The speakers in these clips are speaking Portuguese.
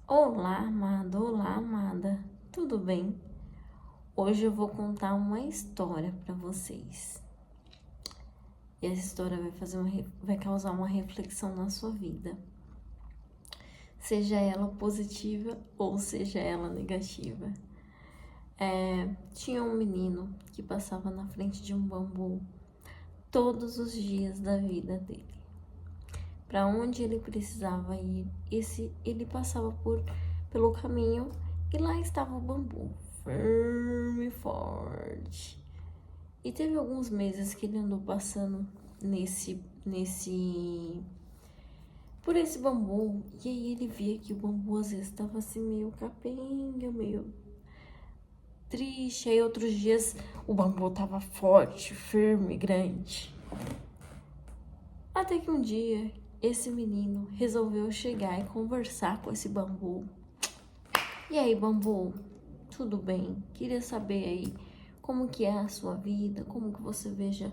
Olá, amado, olá, amada, tudo bem? Hoje eu vou contar uma história para vocês. E essa história vai causar uma reflexão na sua vida. Seja ela positiva ou seja ela negativa. Tinha um menino que passava na frente de um bambu todos os dias da vida dele. Para onde ele precisava ir, ele passava pelo caminho e lá estava o bambu, firme e forte. E teve alguns meses que ele andou passando por esse bambu, e aí ele via que o bambu às vezes estava assim meio capenga, meio triste. Aí outros dias o bambu estava forte, firme, grande. Até que um dia esse menino resolveu chegar e conversar com esse bambu. E aí, bambu, tudo bem? Queria saber aí como que é a sua vida, como que você veja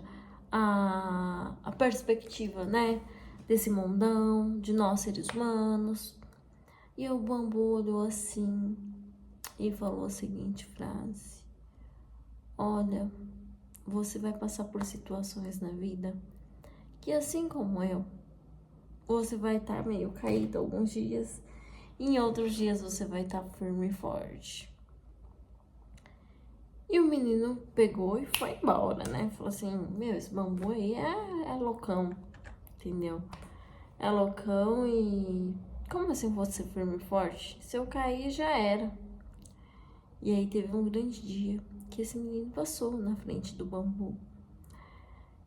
a perspectiva, né, desse mundão, de nós seres humanos. E o bambu olhou assim e falou a seguinte frase: olha, você vai passar por situações na vida que, assim como eu, você vai estar meio caído alguns dias, e em outros dias você vai estar firme e forte. E o menino pegou e foi embora, né? Falou assim, meu, esse bambu aí é loucão, entendeu? É loucão e... como assim vou ser firme e forte? Se eu cair, já era. E aí teve um grande dia que esse menino passou na frente do bambu.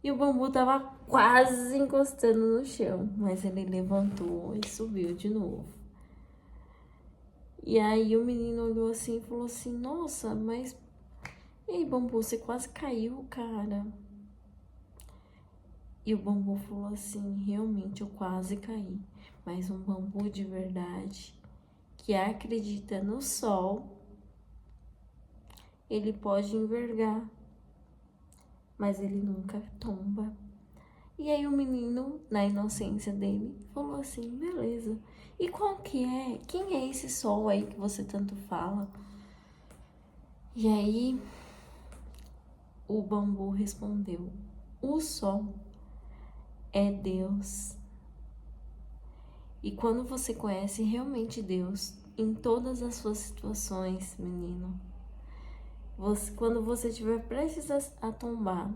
E o bambu tava quase encostando no chão, mas ele levantou e subiu de novo. E aí o menino olhou assim e falou assim, nossa, mas... ei, bambu, você quase caiu, cara. E o bambu falou assim, realmente eu quase caí. Mas um bambu de verdade, que acredita no sol, ele pode envergar, mas ele nunca tomba. E aí o menino, na inocência dele, falou assim, beleza. E qual que é? Quem é esse sol aí que você tanto fala? E aí o bambu respondeu, o sol é Deus. E quando você conhece realmente Deus em todas as suas situações, menino, quando você estiver prestes a tombar,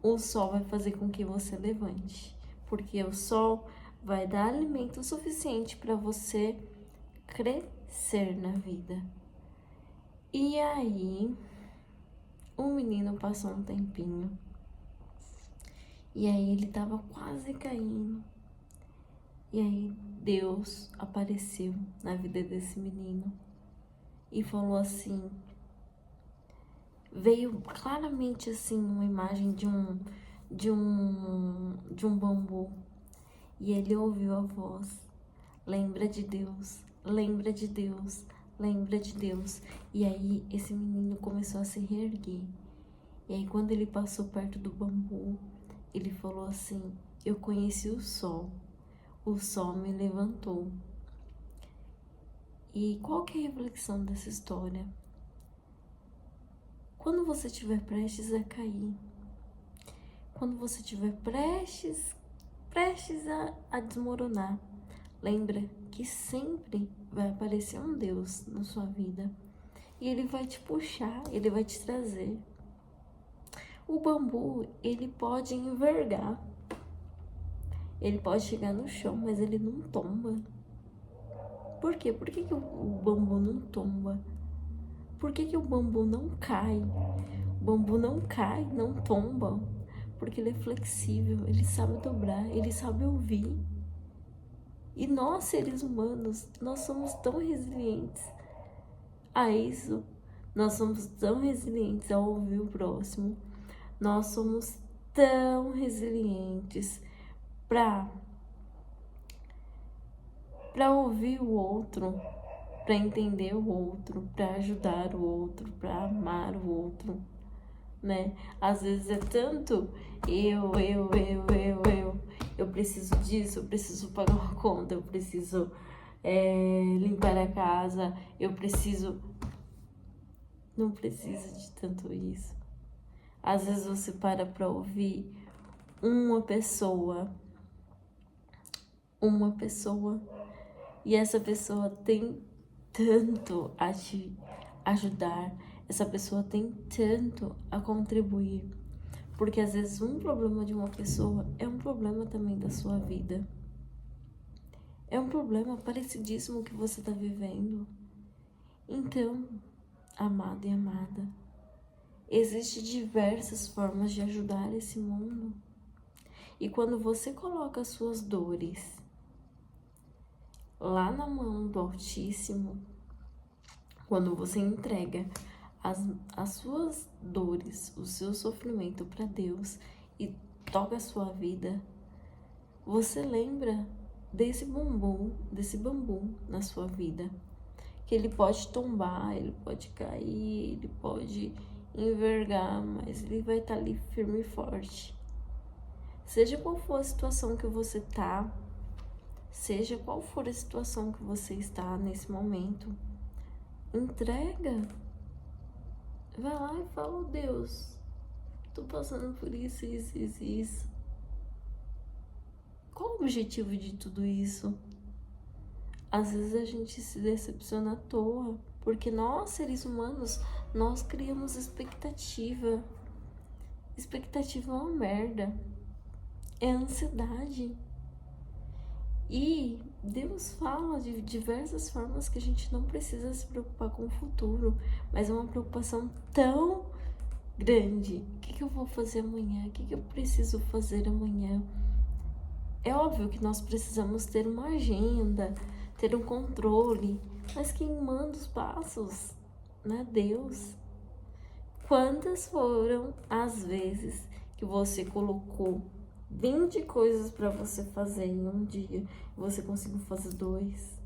o sol vai fazer com que você levante, porque o sol vai dar alimento suficiente para você crescer na vida. E aí, o menino passou um tempinho, e aí ele tava quase caindo. E aí Deus apareceu na vida desse menino e falou assim, veio claramente assim uma imagem de um bambu, e ele ouviu a voz, lembra de Deus, lembra de Deus, lembra de Deus. E aí esse menino começou a se reerguer. E aí quando ele passou perto do bambu, ele falou assim, eu conheci o sol me levantou. E qual que é a reflexão dessa história? Quando você estiver prestes a cair, quando você estiver prestes a desmoronar, lembra que sempre vai aparecer um Deus na sua vida e ele vai te puxar, ele vai te trazer. O bambu, ele pode envergar, ele pode chegar no chão, mas ele não tomba. Por quê? Por que o bambu não tomba? Por que o bambu não cai? O bambu não cai, não tomba, porque ele é flexível, ele sabe dobrar, ele sabe ouvir. E nós, seres humanos, nós somos tão resilientes a isso. Nós somos tão resilientes a ouvir o próximo. Nós somos tão resilientes para ouvir o outro, para entender o outro, para ajudar o outro, para amar o outro, né? Às vezes é tanto eu, eu preciso disso, eu preciso pagar uma conta, eu preciso limpar a casa, eu preciso... Não precisa de tanto isso. Às vezes você para pra ouvir uma pessoa, e essa pessoa tem tanto a te ajudar, essa pessoa tem tanto a contribuir, porque às vezes um problema de uma pessoa é um problema também da sua vida, é um problema parecidíssimo que você está vivendo. Então, amado e amada, existem diversas formas de ajudar esse mundo, e quando você coloca as suas dores lá na mão do Altíssimo, quando você entrega as suas dores, o seu sofrimento para Deus e toca a sua vida, você lembra desse bambu na sua vida, que ele pode tombar, ele pode cair, ele pode envergar, mas ele vai estar ali firme e forte. Seja qual for a situação que você tá, seja qual for a situação que você está nesse momento, entrega. Vai lá e fala, oh, Deus, tô passando por isso, isso, isso, isso. Qual o objetivo de tudo isso? Às vezes a gente se decepciona à toa, porque nós, seres humanos, nós criamos expectativa. Expectativa é uma merda. É ansiedade. E Deus fala de diversas formas que a gente não precisa se preocupar com o futuro, mas é uma preocupação tão grande. O que eu vou fazer amanhã? O que eu preciso fazer amanhã? É óbvio que nós precisamos ter uma agenda, ter um controle, mas quem manda os passos, né? Deus. Quantas foram as vezes que você colocou 20 coisas para você fazer em um dia e você conseguiu fazer 2,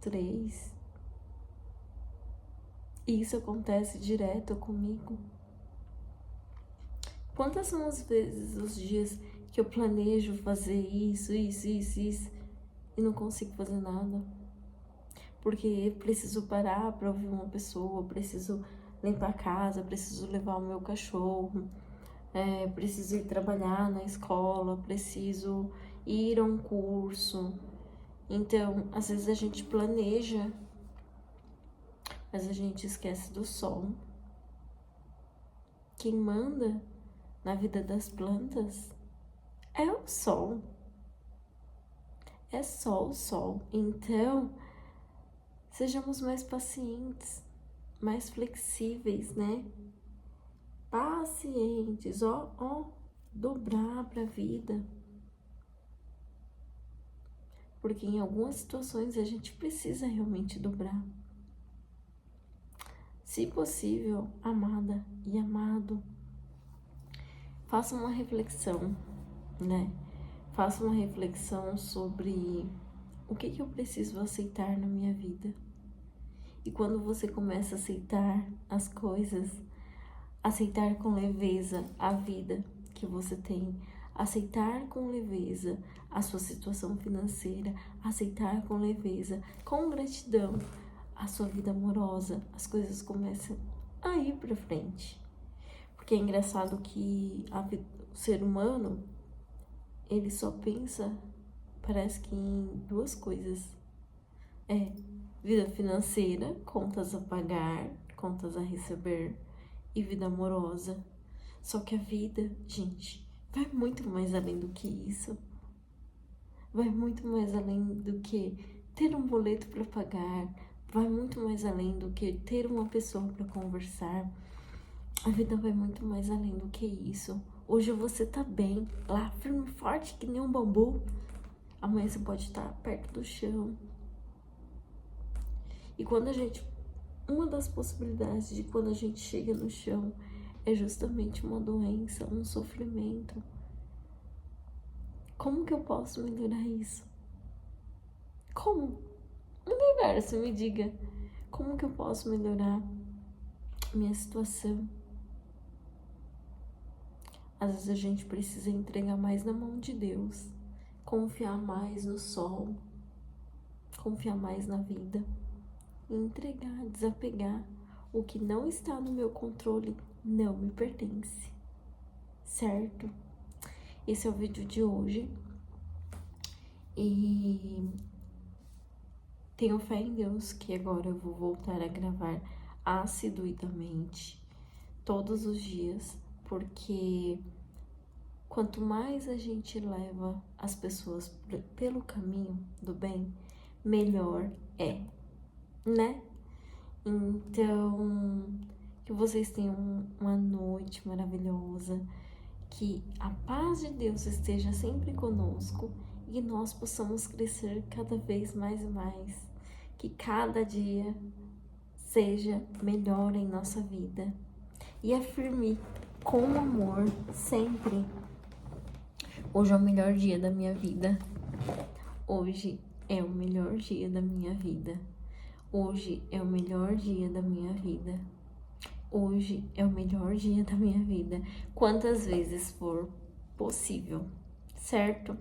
3? E isso acontece direto comigo. Quantas são as vezes, os dias que eu planejo fazer isso e não consigo fazer nada? Porque preciso parar para ouvir uma pessoa, preciso limpar a casa, preciso levar o meu cachorro, preciso ir trabalhar na escola, preciso ir a um curso. Então, às vezes a gente planeja, mas a gente esquece do sol. Quem manda na vida das plantas é o sol. É só o sol. Então, sejamos mais pacientes, mais flexíveis, né? Pacientes, dobrar para a vida. Porque em algumas situações a gente precisa realmente dobrar. Se possível, amada e amado, faça uma reflexão, né? Faça uma reflexão sobre o que eu preciso aceitar na minha vida. E quando você começa a aceitar as coisas, aceitar com leveza a vida que você tem, aceitar com leveza a sua situação financeira, aceitar com leveza, com gratidão, a sua vida amorosa, as coisas começam a ir pra frente. Porque é engraçado que o ser humano, ele só pensa, parece que em 2 coisas. Vida financeira, contas a pagar, contas a receber, e vida amorosa. Só que a vida, gente, vai muito mais além do que isso. Vai muito mais além do que ter um boleto para pagar. Vai muito mais além do que ter uma pessoa para conversar. A vida vai muito mais além do que isso. Hoje você tá bem, lá firme e forte que nem um bambu. Amanhã você pode estar perto do chão. E quando uma das possibilidades de quando a gente chega no chão é justamente uma doença, um sofrimento. Como que eu posso melhorar isso? Como? Universo, me diga, como que eu posso melhorar minha situação? Às vezes a gente precisa entregar mais na mão de Deus confiar mais no sol, confiar mais na vida, e entregar, desapegar. O que não está no meu controle não me pertence, certo? Esse é o vídeo de hoje. E tenho fé em Deus que agora eu vou voltar a gravar assiduamente, todos os dias, porque quanto mais a gente leva as pessoas pelo caminho do bem, melhor é, né? Então, que vocês tenham uma noite maravilhosa, que a paz de Deus esteja sempre conosco e que nós possamos crescer cada vez mais e mais, que cada dia seja melhor em nossa vida e afirme com amor sempre: hoje é o melhor dia da minha vida, hoje é o melhor dia da minha vida, hoje é o melhor dia da minha vida, hoje é o melhor dia da minha vida, quantas vezes for possível, certo?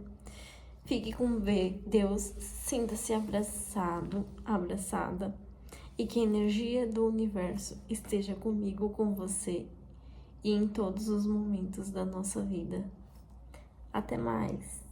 Fique com Deus, sinta-se abraçado, abraçada, e que a energia do universo esteja comigo, com você e em todos os momentos da nossa vida. Até mais!